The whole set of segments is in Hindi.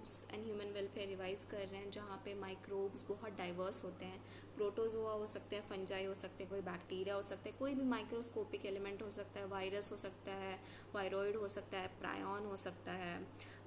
Microbes and human welfare revise कर रहे हैं, जहाँ पे माइक्रोब्स बहुत डाइवर्स होते हैं। प्रोटोजोआ हो सकते हैं, फंजाई हो सकते हैं, कोई बैक्टीरिया हो सकते हैं, कोई भी माइक्रोस्कोपिक एलिमेंट हो सकता है, वायरस हो सकता है, वायरॉइड हो सकता है, प्रायन हो सकता है।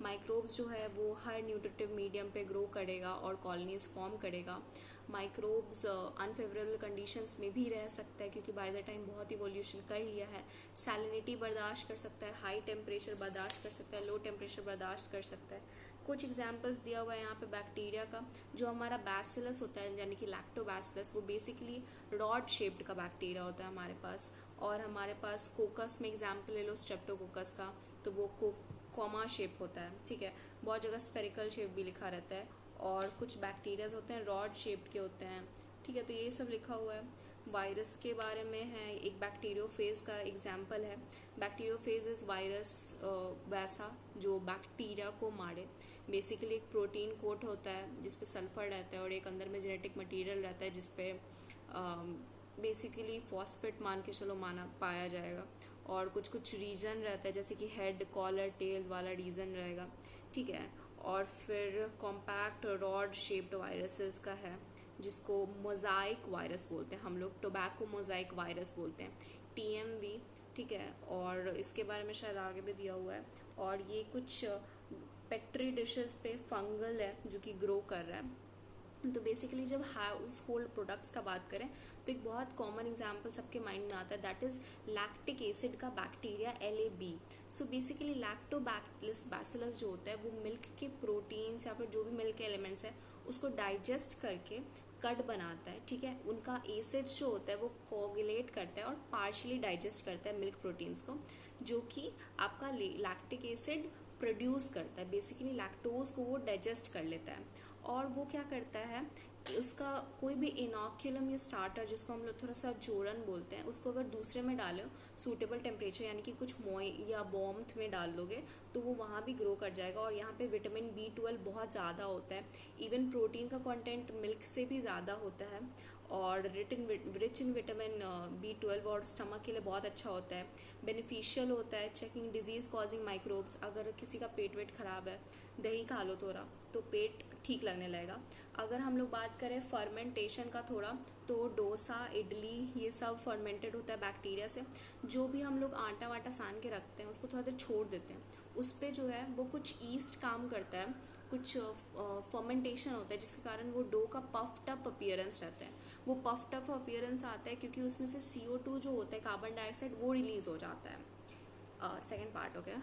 माइक्रोब्स जो है वो हर न्यूट्रिटिव मीडियम पे ग्रो करेगा और कॉलोनीज फॉर्म करेगा। माइक्रोब्स अनफेवरेबल कंडीशंस में भी रह सकता है, क्योंकि बाय द टाइम बहुत इवोल्यूशन कर लिया है। सैलिनिटी बर्दाश्त कर सकता है, हाई टेम्परेचर बर्दाश्त कर सकता है, लो टेम्परेचर बर्दाश्त कर सकता है। कुछ एग्जांपल्स दिया हुआ है यहाँ पे बैक्टीरिया का। जो हमारा बैसिलस होता है यानी कि लैक्टोबैसिलस, वो बेसिकली रॉड शेप्ड का बैक्टीरिया होता है हमारे पास। और हमारे पास कोकस में एग्जाम्पल ले लो स्ट्रेप्टोकोकस का, तो वो कॉमा शेप होता है, ठीक है। बहुत जगह स्फेरिकल शेप भी लिखा रहता है। और कुछ बैक्टीरियाज होते हैं रॉड शेप्ड के होते हैं, ठीक है। तो ये सब लिखा हुआ है। वायरस के बारे में है, एक बैक्टीरियोफेज का एग्जाम्पल है। बैक्टीरियोफेज इज़ वायरस वैसा जो बैक्टीरिया को मारे। बेसिकली एक प्रोटीन कोट होता है जिसपे सल्फर रहता है, और एक अंदर में जेनेटिक मटेरियल रहता है जिसपे बेसिकली फॉस्फेट मान के चलो पाया जाएगा। और कुछ कुछ रीजन रहता है, जैसे कि हेड, कॉलर, टेल वाला रीजन रहेगा, ठीक है। और फिर कॉम्पैक्ट रॉड शेप्ड वायरसेस का है, जिसको मोज़ाइक वायरस बोलते हैं हम लोग, टोबैको मोज़ाइक वायरस बोलते हैं, TMV, ठीक है। और इसके बारे में शायद आगे भी दिया हुआ है। और ये कुछ पेट्री डिशेस पे फंगल है जो कि ग्रो कर रहा है। तो बेसिकली जब हाउस होल्ड प्रोडक्ट्स का बात करें तो एक बहुत कॉमन एग्जांपल सबके माइंड में आता है, दैट इज़ लैक्टिक एसिड का bacteria LAB। So basically bacillus जो होता है वो मिल्क के प्रोटीन्स या फिर जो भी मिल्क के एलिमेंट्स हैं उसको डाइजेस्ट करके कड बनाता है, ठीक है। उनका एसिड्स जो होता है वो कोगुलेट करता है और पार्शली डाइजेस्ट करता है मिल्क प्रोटीन्स को, जो कि आपका लैक्टिक एसिड प्रोड्यूस करता है। बेसिकली लैक्टोज को वो डाइजेस्ट कर लेता है। और वो क्या करता है कि उसका कोई भी इनोक्यूलम या स्टार्टर, जिसको हम लोग थोड़ा सा जोड़न बोलते हैं, उसको अगर दूसरे में डालो सूटेबल टेम्परेचर यानी कि कुछ मोई या वार्मथ में डाल दोगे तो वो वहाँ भी ग्रो कर जाएगा। और यहाँ पे विटामिन B12 बहुत ज़्यादा होता है। इवन प्रोटीन का कंटेंट मिल्क से भी ज़्यादा होता है। और रिच इन विटामिन B12 और स्टमक के लिए बहुत अच्छा होता है, बेनिफिशियल होता है। चेकिंग डिजीज़ कॉजिंग माइक्रोब्स, अगर किसी का पेट वेट ख़राब है, दही खा लो थोड़ा तो पेट ठीक लगने लगेगा। अगर हम लोग बात करें फर्मेंटेशन का थोड़ा, तो डोसा, इडली, ये सब फर्मेंटेड होता है बैक्टीरिया से। जो भी हम लोग आटा वाटा सान के रखते हैं उसको थोड़ा देर छोड़ देते हैं, उस पर जो है वो कुछ ईस्ट काम करता है, कुछ फर्मेंटेशन होता है, जिसके कारण वो डो का पफ्ड अप अपीयरेंस रहता है। वो पफ्ड अप अपीयरेंस आता है क्योंकि उसमें से CO2 जो होता है, कार्बन डाइऑक्साइड, वो रिलीज़ हो जाता है। सेकेंड पार्ट हो गया।